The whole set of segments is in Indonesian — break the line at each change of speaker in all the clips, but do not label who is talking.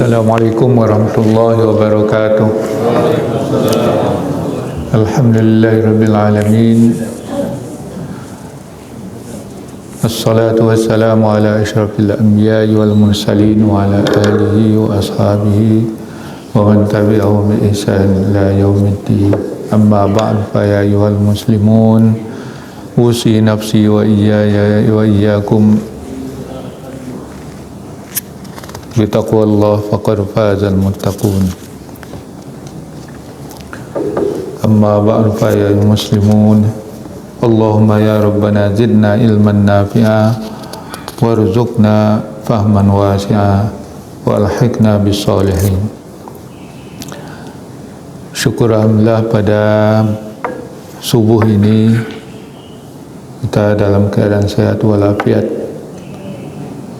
Assalamualaikum warahmatullahi wabarakatuh. Alhamdulillahirabbil alamin. Assalatu wassalamu ala asyrafil anbiya'i wal mursalin wa ala alihi wa ashabihi wa man tabi'ahum bi ihsan ila yaumiddin. Amma ba'd, fa ya ayyuhal muslimun, usi nafsi wa iyyakum bitaqwallah faqad fazal muttaqun. Amma ba'du, fa ya muslimun, Allahumma ya rabbana zidna ilman nafi'a warzuqna fahman wasi'a wa alhiqna bis solihin. Syukur alhamdulillah, pada subuh ini kita dalam keadaan sehat walafiat.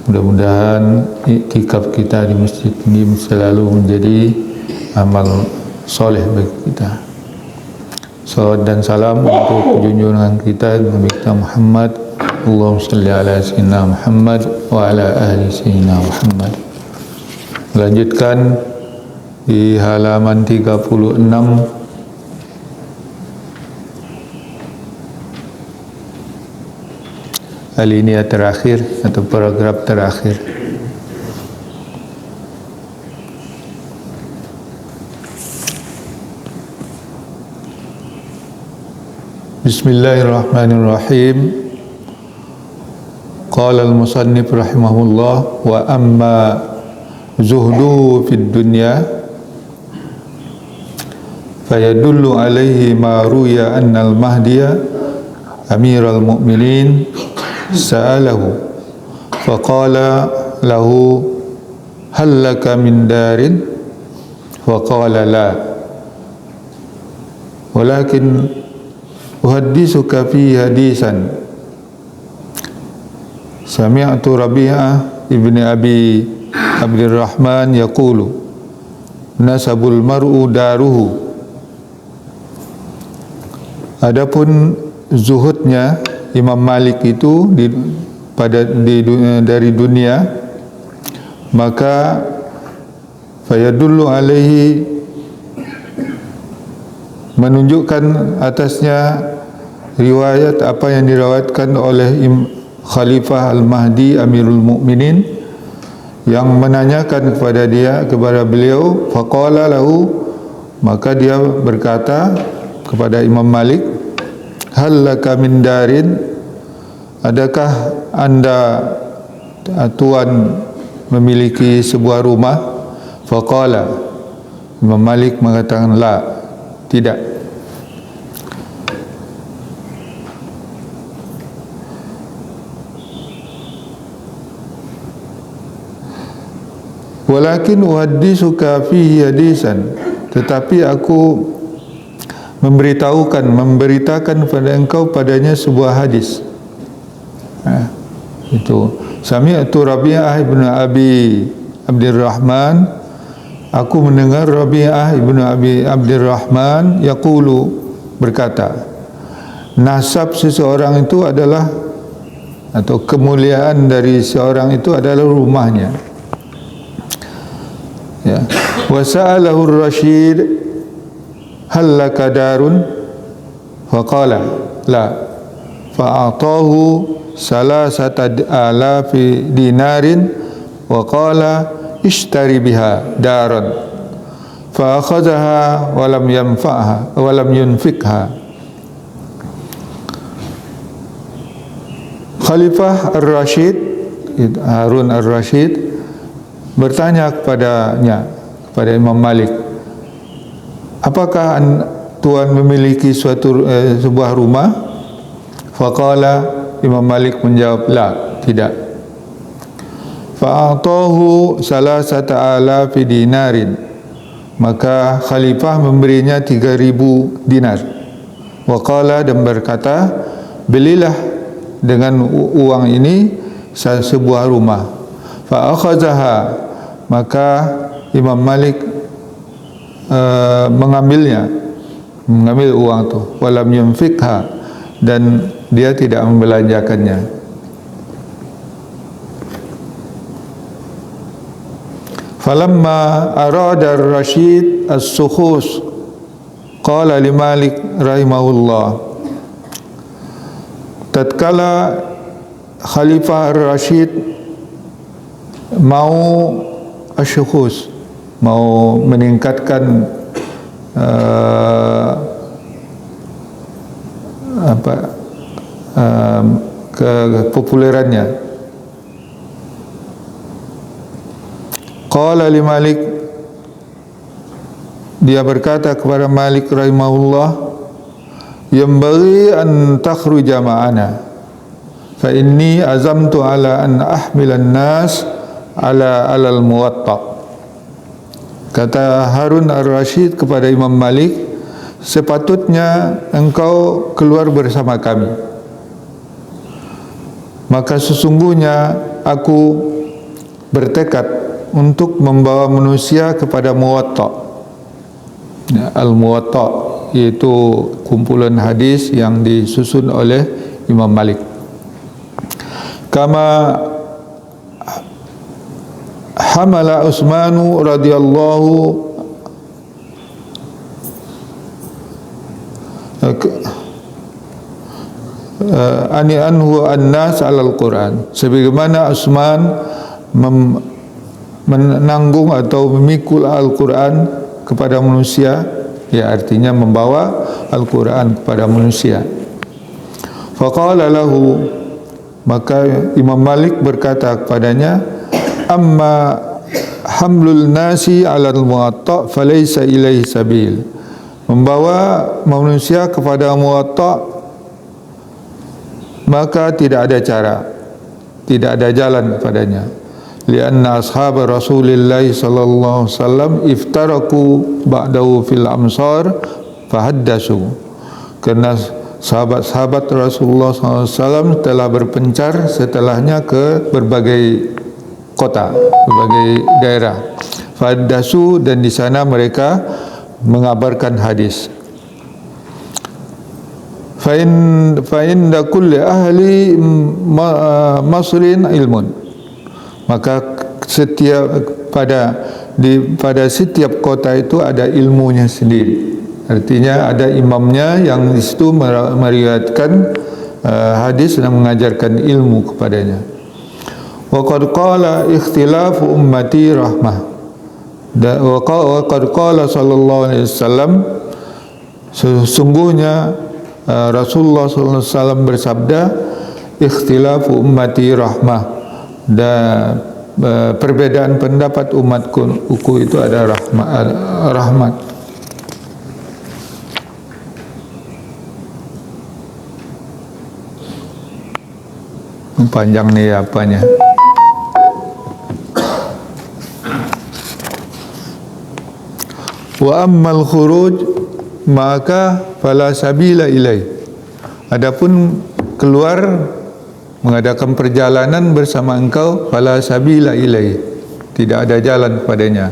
Mudah-mudahan iktikaf kita di masjid ini selalu menjadi amal soleh bagi kita. Salawat dan salam untuk junjungan kita Nabi kita Muhammad. Allahumma shalli ala sayyidina Muhammad wa ala ahli sayyidina Muhammad. Lanjutkan di halaman 36. Alinea terakhir atau paragraf terakhir. Bismillahirrahmanirrahim. Qala al-musannif rahimahullah, wa amma zuhdu fid dunya fayadullu alaihi ma ruya anna al-mahdiya amiral mu'minin sa'alahu faqala lahu hal laka min darin faqala la walakin uhaddithuka fi hadisan sami'tu Rabi'ah ibni Abi Abdurrahman yaqulu nasabul mar'u daruhu. Adapun zuhudnya Imam Malik itu dari dunia, maka fayadullu alaihi, menunjukkan atasnya riwayat apa yang diriwayatkan oleh Khalifah Al-Mahdi Amirul Mukminin, yang menanyakan kepada beliau, faqala lahu, maka dia berkata kepada Imam Malik, hal laka min darin, adakah anda tuan memiliki sebuah rumah? Faqala, Imam Malik mengatakan la, tidak. Walakin uhaddithuka fihi hadisan, tetapi aku memberitakan kepada engkau padanya sebuah hadis. Itu sami'tu Rabi'ah ibnu Abi Abdurrahman, aku mendengar Rabi'ah ibnu Abi Abdurrahman yaqulu, berkata, nasab seseorang itu adalah, atau kemuliaan dari seorang itu adalah rumahnya. Ya. Wa sa'alahu ar-Rasyid hal laka darun faqala la fa'atahu salasata alafi dinarin wa qala ishtari biha daran fa akhadhaha wa lam yanfa'ha wa lam yunfikha. Khalifah Ar-Rasyid Harun Ar-Rasyid bertanya kepada Imam Malik, apakah tuan memiliki sebuah rumah? Faqala, Imam Malik menjawab, la, tidak. Fa'atahu salasata alafi dinarin, maka khalifah memberinya 3.000 dinar. Waqala, dan berkata, belilah dengan uang ini sebuah rumah. Fa'akhazaha, maka Imam Malik mengambil uang itu, walam yunfikha, dan dia tidak membelanjakannya. Falamma arada ar-Rashid as-sukhus qala li Malik rahimahullah, tatkala Khalifah ar-Rashid mau asyukhus, mau meningkatkan kepopulerannya, qala li Malik, dia berkata kepada Malik rahimahullah, yanbaghi an takhruja ma'ana fa inni azamtu ala an ahmilan nas ala al-Muwatta. Kata Harun ar-Rashid kepada Imam Malik, sepatutnya engkau keluar bersama kami, maka sesungguhnya aku bertekad untuk membawa manusia kepada Muwatta. Al-Muwatta yaitu kumpulan hadis yang disusun oleh Imam Malik. Kama hamala Utsmanu radhiyallahu anhu an-nas 'ala al-Quran, sebagaimana Utsman menanggung atau memikul Al-Quran kepada manusia, ya artinya membawa Al-Quran kepada manusia. Faqala lahu, maka Imam Malik berkata kepadanya, amma hamlul nasi 'ala al-Muwatta falaysa ilaihi sabil, membawa manusia kepada Muwatta maka tidak ada cara, tidak ada jalan padanya. Lianna ashab Rasulullah sallallahu alaihi wasallam iftaraku ba'dahu fil amsar fahaddasu, karena sahabat-sahabat Rasulullah sallallahu alaihi wasallam telah berpencar setelahnya ke berbagai kota, berbagai daerah. Fahaddasu, dan di sana mereka mengabarkan hadis. Fa'in da kulli ahli masrin ilmun, maka pada setiap kota itu ada ilmunya sendiri. Artinya ada imamnya yang di situ meriwayatkan hadis dan mengajarkan ilmu kepadanya. Wa qad qala ikhtilafu ummati rahmah, wa qad qala sallallahu alaihi wasallam, sesungguhnya Rasulullah sallallahu alaihi wasallam bersabda, ikhtilafu ummati rahmah, dan perbedaan pendapat umatku itu ada rahmat. Panjang nih apanya. Wa ammal khuruj, maka fala sabila ilai, adapun keluar mengadakan perjalanan bersama engkau, fala sabila ilai, tidak ada jalan padanya.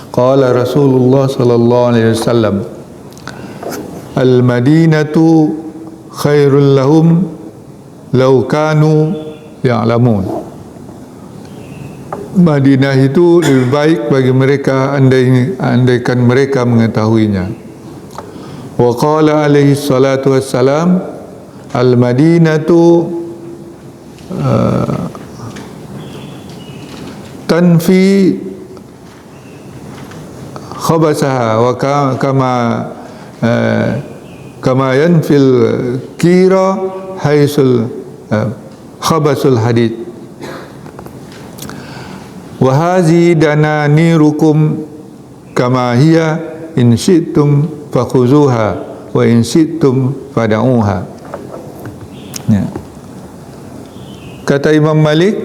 Qala Rasulullah sallallahu alaihi wasallam, al-Madinatu khairul lahum law kanu ya'lamun, Madinah itu lebih baik bagi mereka andaikan mereka mengetahuinya. Wa qala alaihi salatu wassalam, al-Madinatu tanfi khabasaha wa kama yanfil kira haisul khabasul hadid, wa hazi dananirukum kama hiya in syi'tum fakhuzuha wa in syi'tum fada'uha. Ya. Kata Imam Malik,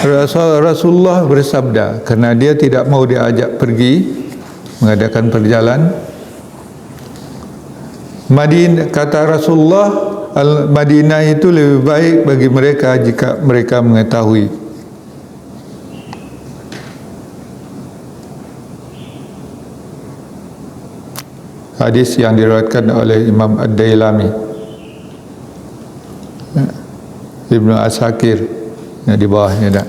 Rasulullah bersabda, kerana dia tidak mau diajak pergi mengadakan perjalanan. Kata Rasulullah, Al-Madinah itu lebih baik bagi mereka jika mereka mengetahui. Hadis yang diriwayatkan oleh Imam Ad-Dailami, Ibnu Asakir, di bawahnya dah.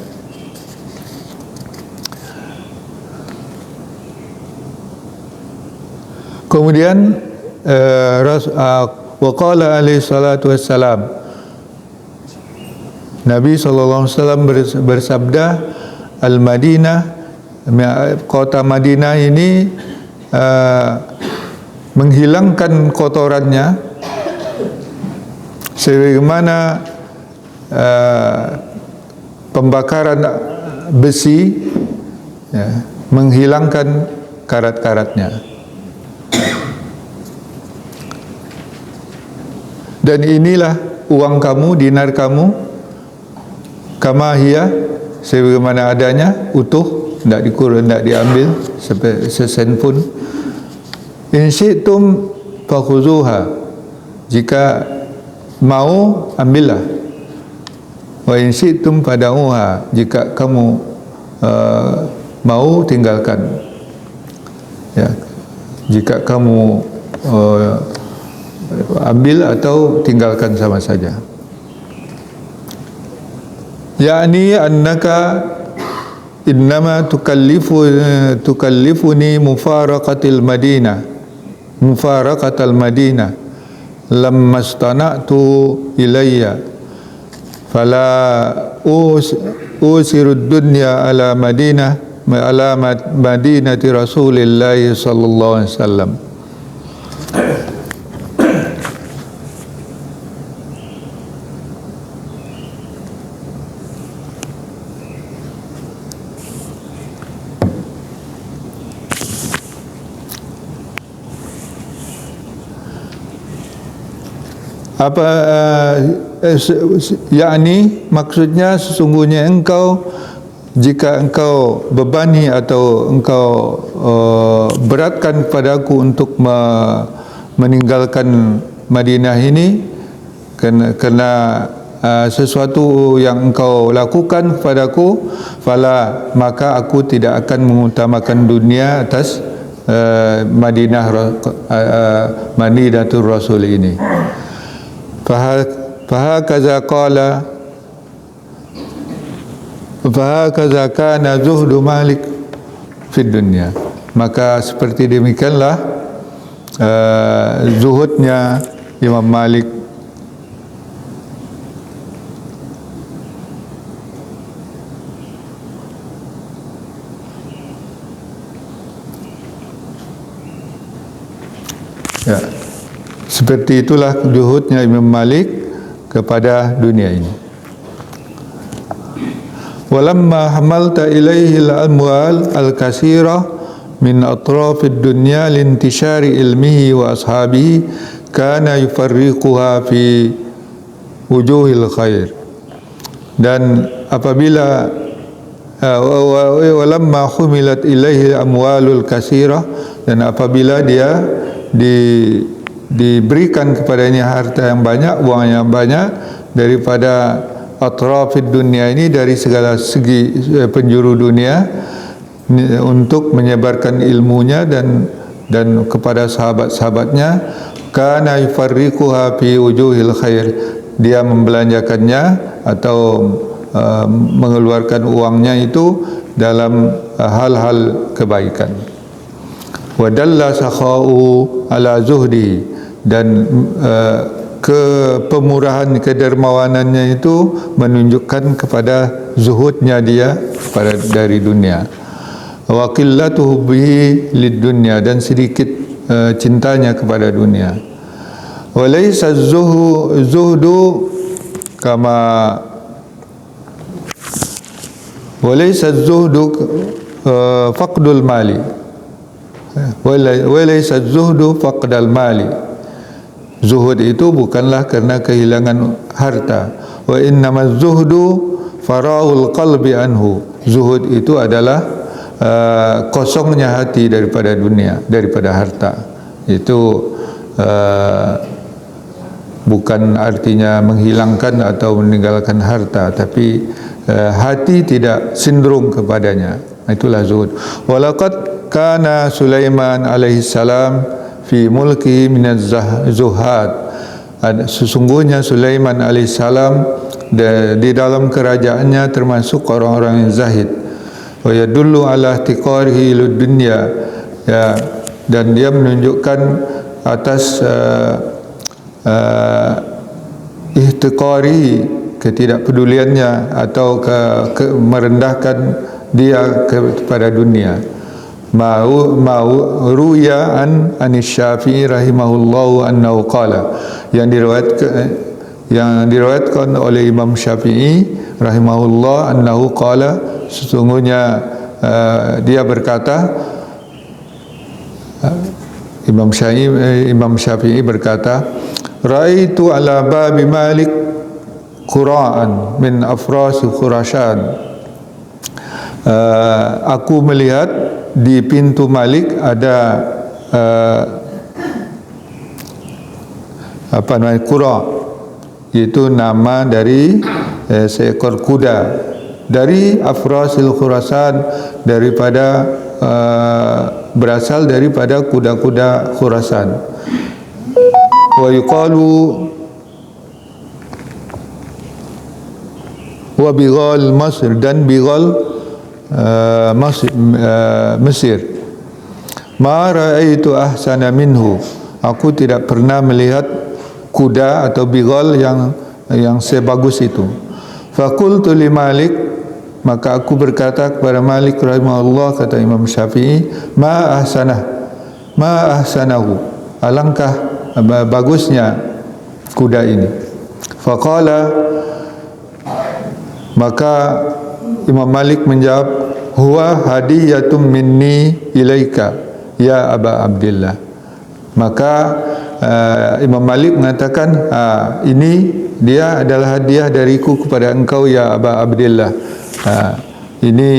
Kemudian waqala alaihi salatu wassalam, Nabi SAW bersabda, Al-Madinah, kota Madinah ini menghilangkan kotorannya sebagaimana pembakaran besi menghilangkan karat-karatnya. Dan inilah uang kamu, dinar kamu, kama hiya, sebagaimana adanya, utuh, tidak dikurang, tidak diambil sesen pun. In syi'tum fakhuzuha, jika mau ambillah. Wa in syi'tum fada'uha, jika kamu mau tinggalkan. Ya, jika kamu ambil atau tinggalkan sama saja. Yani annaka innama tukallifuni mufaraqatil Madinah lamma istana'tu ilayya fala usiru dunya ala madinati Rasulillahi sallallahu alaihi wasallam. Yakni maksudnya sesungguhnya engkau, jika engkau bebani atau engkau beratkan kepadaku untuk meninggalkan Madinah ini kerana sesuatu yang engkau lakukan kepadaku, maka aku tidak akan mengutamakan dunia atas Madinatul Rasul ini. Fahakaza kana zuhdu Malik fid dunya, maka seperti demikianlah zuhudnya Imam Malik ya. Seperti itulah zuhudnya Imam Malik kepada dunia ini. Walamma hamalta ilaihi al-amwal al-katsira min atrafid dunya lintishari ilmihi wa ashabihi kana yufarriquha fi wujuhil khair. Dan apabila walamma humilat ilaihi amwalul katsira, dan apabila dia diberikan kepadanya harta yang banyak, uang yang banyak daripada atrafid dunia ini, dari segala segi penjuru dunia, untuk menyebarkan ilmunya dan kepada sahabat-sahabatnya, kana yufarriquha fi wujuhil khair, dia membelanjakannya atau mengeluarkan uangnya itu dalam hal-hal kebaikan. Wa dalla sakha'u ala zuhdi, dan kepemurahan, kedermawanannya itu menunjukkan kepada zuhudnya dia dari dunia. Wa qillatuhu bihi lid dunya, dan sedikit cintanya kepada dunia. Wa laysa zuhdu kama wa laysa zuhdu faqdul mali, wa laysa zuhdu faqdal mali. Zuhud itu bukanlah kerana kehilangan harta. Wa innamaz zuhdu farahul qalbi anhu. Zuhud itu adalah kosongnya hati daripada dunia, daripada harta. Itu bukan artinya menghilangkan atau meninggalkan harta, tapi hati tidak sindrom kepadanya. Itulah zuhud. Walaqad kana Sulaiman alaihi salam fi mulki minaz zuhad sesungguhnya Sulaiman alaihissalam di dalam kerajaannya termasuk orang-orang yang zahid. Wa yadullu ala ihtiqarihi lid dunya, ya, dan dia menunjukkan atas ihtiqari, ketidakpeduliannya atau merendahkan dia kepada dunia. Ruya an Syafi'i rahimahullahu annahu qala, yang diriwayatkan oleh Imam Syafi'i rahimahullah annahu qala, sesungguhnya dia berkata, Imam Syafi'i berkata, ra'aitu ala babi Malik Qura'an min afrasi Khurasan. Aku melihat di pintu Malik ada Qura, itu nama dari seekor kuda dari afrasil Khurasan, daripada berasal daripada kuda-kuda Khurasan. Wa yuqalu wa bighal Masr, dan bighal Mesir. Ma ra'aitu ahsana minhu, aku tidak pernah melihat kuda atau bighal yang sebagus itu. Faqultu li Malik, maka aku berkata kepada Malik rahimahullah, kata Imam Syafi'i, ma ahsanahu, alangkah bagusnya kuda ini. Faqala, maka Imam Malik menjawab, huwa hadiyatum minni ilaika ya Aba Abdillah. Maka Imam Malik mengatakan, ini dia adalah hadiah dariku kepada engkau ya Aba Abdillah. Ini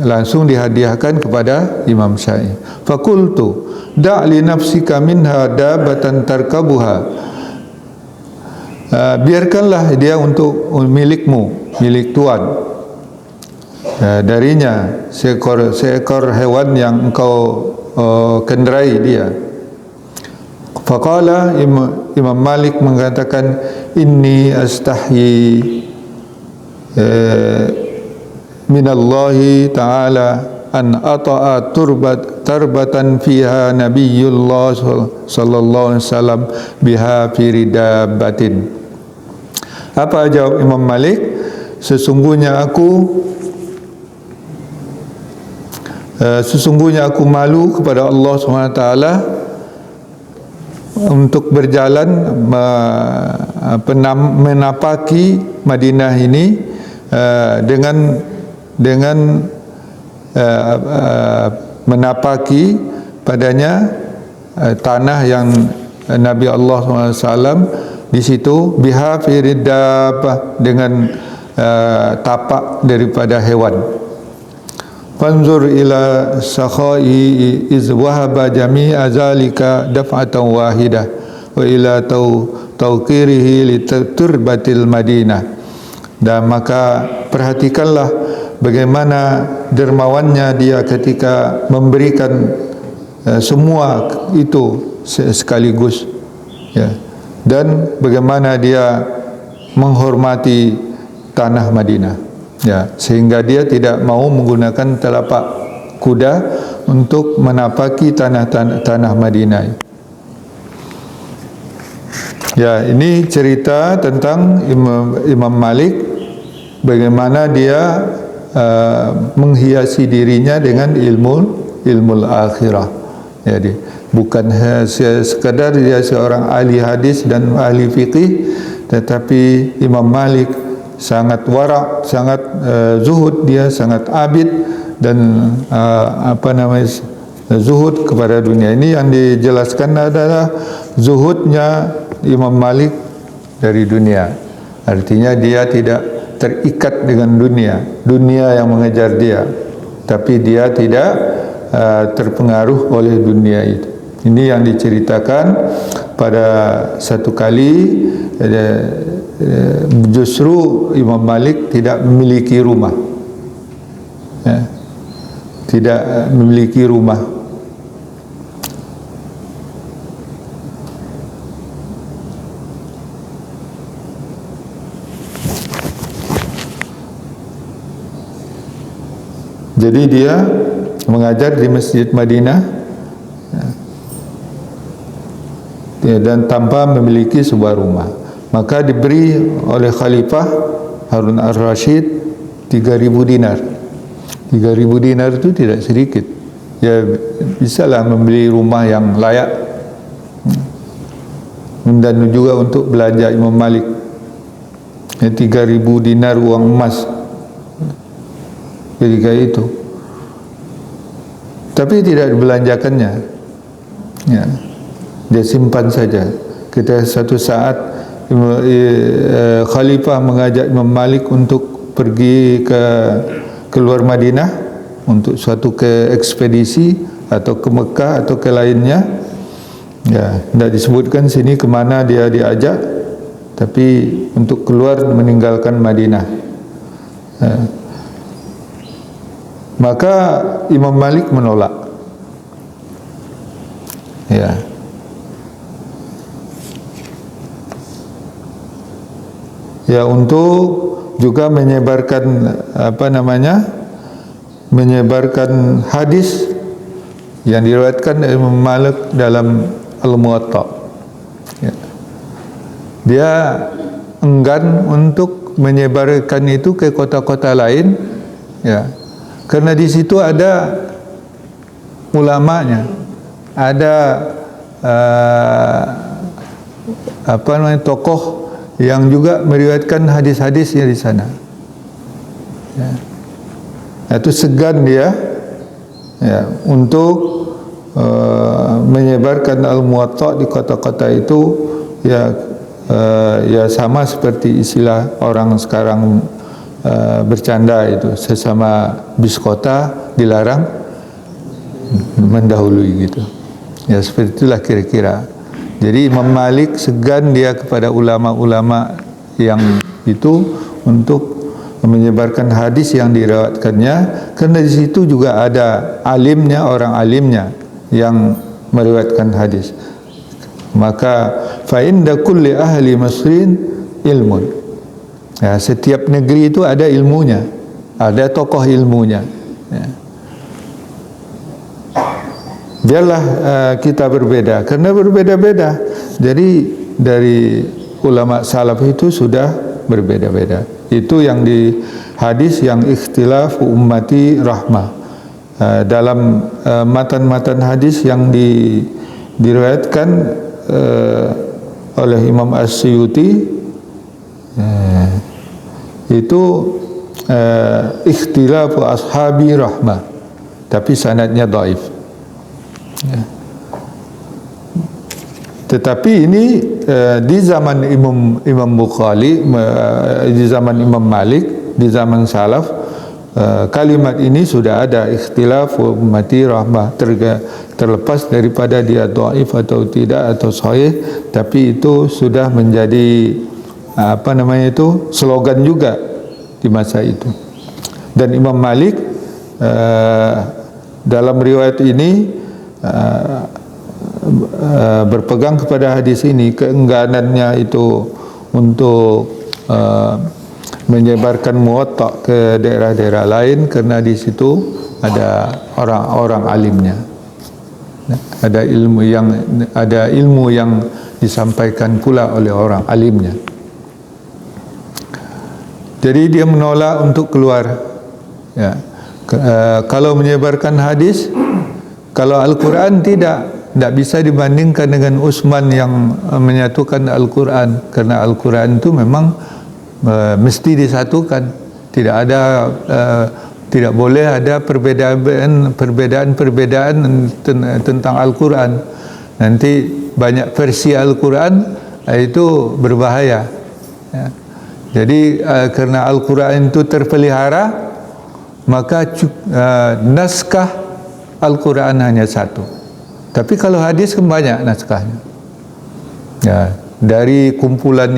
langsung dihadiahkan kepada Imam Syafi'i. Fakultu da'li nafsika minha dabatan tarkabuha, biarkanlah dia untuk milikmu, milik tuan, darinya seekor hewan yang engkau kenderai dia. Faqala, Imam Malik mengatakan, inni astahyi minallahi ta'ala an ata'a tarbatan fiha nabiyullah sallallahu alaihi wasallam biha fi ridabatin. Apa jawab Imam Malik? Sesungguhnya aku malu kepada Allah SWT untuk berjalan menapaki Madinah ini dengan menapaki padanya tanah yang Nabi Allah SAW di situ, biha fi ridabah, dengan tapak daripada hewan. Fanzur ila sakhai iz wahaba jami'a zalika daf'atan wahidah wa ila tawqirihi li turbatil Madinah. Dan maka perhatikanlah bagaimana dermawannya dia ketika memberikan semua itu sekaligus, ya, dan bagaimana dia menghormati tanah Madinah, ya, sehingga dia tidak mau menggunakan telapak kuda untuk menapaki tanah Madinah. Ya, ini cerita tentang Imam Malik, bagaimana dia menghiasi dirinya dengan ilmu akhirah. Jadi bukan sekadar dia seorang ahli hadis dan ahli fikih, tetapi Imam Malik sangat wara', sangat zuhud, dia sangat abid dan zuhud kepada dunia. Ini yang dijelaskan adalah zuhudnya Imam Malik dari dunia. Artinya dia tidak terikat dengan dunia yang mengejar dia, tapi dia tidak terpengaruh oleh dunia itu. Ini yang diceritakan pada satu kali, justru Imam Malik tidak memiliki rumah, ya, tidak memiliki rumah. Jadi dia mengajar di Masjid Madinah dan tanpa memiliki sebuah rumah. Maka diberi oleh Khalifah Harun Ar-Rasyid 3.000 dinar. 3.000 dinar itu tidak sedikit. Ya bisalah membeli rumah yang layak, dan juga untuk belanja Imam Malik. 3.000 dinar uang emas ketika itu, tapi tidak dibelanjakannya, ya, dia simpan saja. Ketika satu saat Khalifah mengajak Imam Malik untuk pergi ke luar Madinah untuk suatu ke ekspedisi atau ke Mekah atau ke lainnya, ya, tidak disebutkan sini kemana dia diajak, tapi untuk keluar meninggalkan Madinah. Maka Imam Malik menolak. Ya. Ya, untuk juga menyebarkan menyebarkan hadis yang diriwayatkan dari Imam Malik dalam Al-Muwatta. Ya. Dia enggan untuk menyebarkan itu ke kota-kota lain, ya, karena di situ ada ulamanya, ada tokoh yang juga meriwayatkan hadis-hadisnya di sana. Ya. Itu segan dia, ya, untuk menyebarkan Al-Muwatta di kota-kota itu, ya, ya sama seperti istilah orang sekarang bercanda itu, sesama bis kota dilarang mendahului gitu. Ya seperti itulah kira-kira. Jadi Imam Malik segan dia kepada ulama-ulama yang itu untuk menyebarkan hadis yang diriwayatkannya, karena di situ juga ada alimnya, orang alimnya yang meriwayatkan hadis. Maka fa inda kulli ahli masrin ilmun. Ya, setiap negeri itu ada ilmunya, ada tokoh ilmunya. Ya. Biarlah kita berbeda, karena berbeda-beda. Jadi dari ulama salaf itu sudah berbeda-beda. Itu yang di hadis yang ikhtilaf ummati rahmah. Dalam matan-matan hadis yang diriwayatkan oleh Imam As-Suyuti, itu ikhtilaf ashabi rahmah, tapi sanadnya dhaif. Ya. Tetapi ini di zaman Imam Bukhari, di zaman Imam Malik, di zaman salaf, kalimat ini sudah ada, ikhtilaf ummati rahmah, terlepas daripada dia dhaif atau tidak atau sahih, tapi itu sudah menjadi slogan juga di masa itu. Dan Imam Malik dalam riwayat ini berpegang kepada hadis ini, keengganannya itu untuk menyebarkan Muwatta ke daerah-daerah lain, karena di situ ada orang-orang alimnya, ada ilmu yang disampaikan pula oleh orang alimnya. Jadi dia menolak untuk keluar. Ya. Kalau menyebarkan hadis, kalau Al-Quran tidak bisa dibandingkan dengan Utsman yang menyatukan Al-Quran, karena Al-Quran itu memang mesti disatukan. Tidak boleh ada perbedaan tentang Al-Quran. Nanti banyak versi Al-Quran, itu berbahaya. Ya. Jadi karena Al-Quran itu terpelihara, maka naskah Al-Quran hanya satu. Tapi kalau hadis kan banyak naskahnya. Ya, dari kumpulan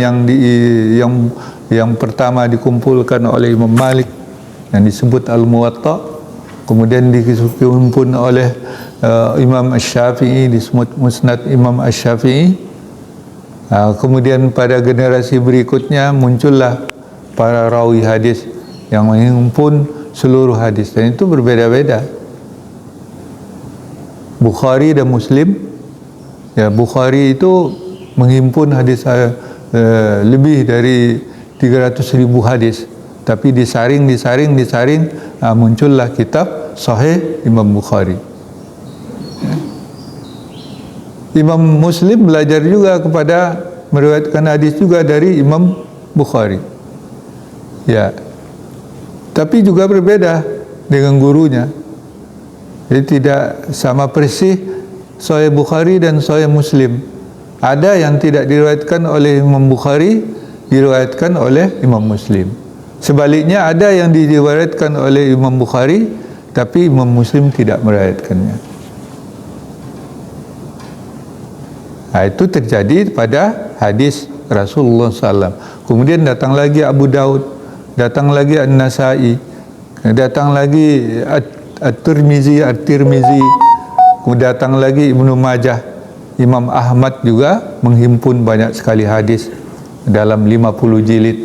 yang pertama dikumpulkan oleh Imam Malik yang disebut Al-Muwatta, kemudian dikumpulkan oleh Imam Asy-Syafi'i, disebut Musnad Imam Asy-Syafi'i. Kemudian pada generasi berikutnya muncullah para rawi hadis yang menghimpun seluruh hadis, dan itu berbeda-beda. Bukhari dan Muslim, ya, Bukhari itu menghimpun hadis lebih dari 300.000 hadis, tapi disaring, muncullah kitab Sahih Imam Bukhari. Imam Muslim belajar juga meriwayatkan hadis juga dari Imam Bukhari, ya, tapi juga berbeda dengan gurunya. Jadi tidak sama persis Sahih Bukhari dan Sahih Muslim. Ada yang tidak diriwayatkan oleh Imam Bukhari, diriwayatkan oleh Imam Muslim. Sebaliknya ada yang diriwayatkan oleh Imam Bukhari, tapi Imam Muslim tidak meriwayatkannya. Nah, itu terjadi pada hadis Rasulullah SAW. Kemudian datang lagi Abu Daud, datang lagi An-Nasai, datang lagi At-Tirmizi, kemudian datang lagi Ibnu Majah. Imam Ahmad juga menghimpun banyak sekali hadis dalam 50 jilid.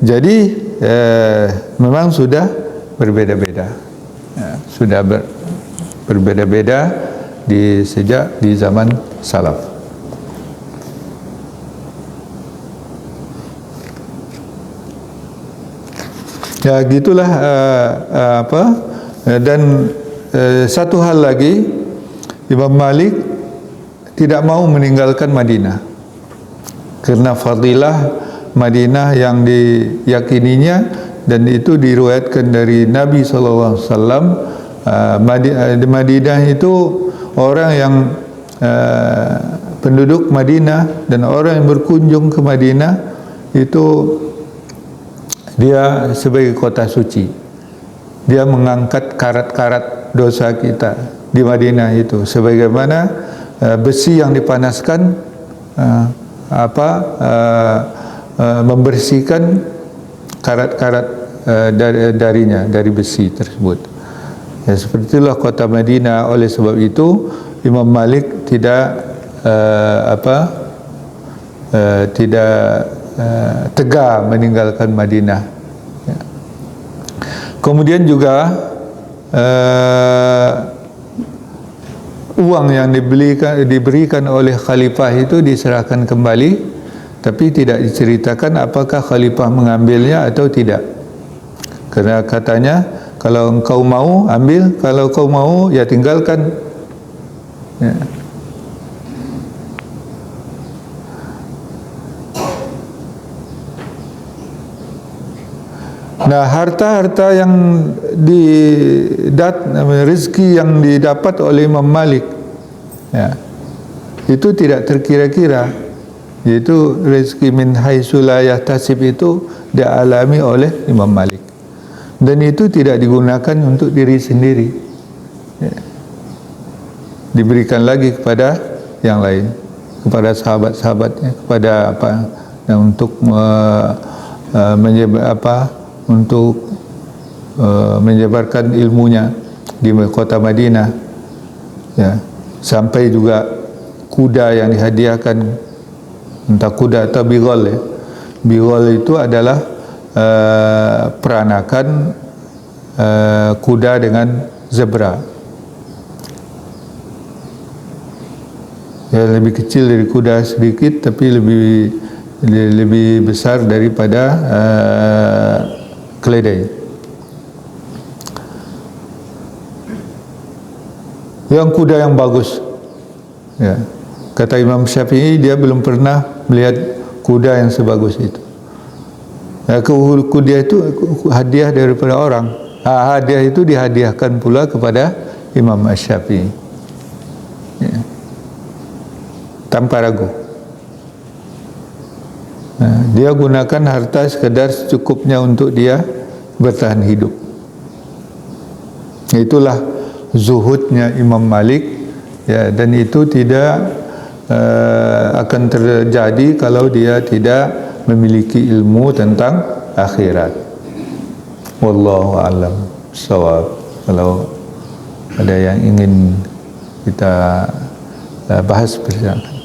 Jadi memang sudah berbeda-beda, sudah berbeda-beda sejak di zaman salaf. Ya, gitulah dan satu hal lagi, Imam Malik tidak mau meninggalkan Madinah karena fadilah Madinah yang diyakininya, dan itu diriwayatkan dari Nabi SAW. Madinah itu orang yang penduduk Madinah dan orang yang berkunjung ke Madinah itu dia sebagai kota suci. Dia mengangkat karat-karat dosa kita di Madinah itu, sebagaimana besi yang dipanaskan membersihkan karat-karat darinya, dari besi tersebut. Ya, seperti itulah kota Madinah. Oleh sebab itu Imam Malik tidak tegar meninggalkan Madinah. Ya. Kemudian juga uang yang diberikan oleh khalifah itu diserahkan kembali, tapi tidak diceritakan apakah khalifah mengambilnya atau tidak. Karena katanya, kalau engkau mau ambil, kalau kau mau ya tinggalkan. Ya. Nah, harta-harta yang rezeki yang didapat oleh Imam Malik, ya, itu tidak terkira-kira. Yaitu rezeki min haitsu la yahtasib itu dialami oleh Imam Malik, dan itu tidak digunakan untuk diri sendiri, ya, diberikan lagi kepada yang lain, kepada sahabat-sahabatnya, kepada untuk menyebarkan ilmunya di kota Madinah, ya, sampai juga kuda yang dihadiahkan, entah kuda atau bigol, ya. Bigol itu adalah peranakan kuda dengan zebra, ya, lebih kecil dari kuda sedikit, tapi lebih besar daripada keledai. Yang kuda yang bagus, ya, kata Imam Syafi'i, dia belum pernah melihat kuda yang sebagus itu. Ya, kuda itu hadiah daripada orang. Hadiah itu dihadiahkan pula kepada Imam Syafi'i, ya, tanpa ragu. Nah, dia gunakan harta sekadar secukupnya untuk dia bertahan hidup. Itulah zuhudnya Imam Malik, ya, dan itu tidak akan terjadi kalau dia tidak memiliki ilmu tentang akhirat. Wallahu a'lam bishawab. Kalau ada yang ingin kita bahas bersama.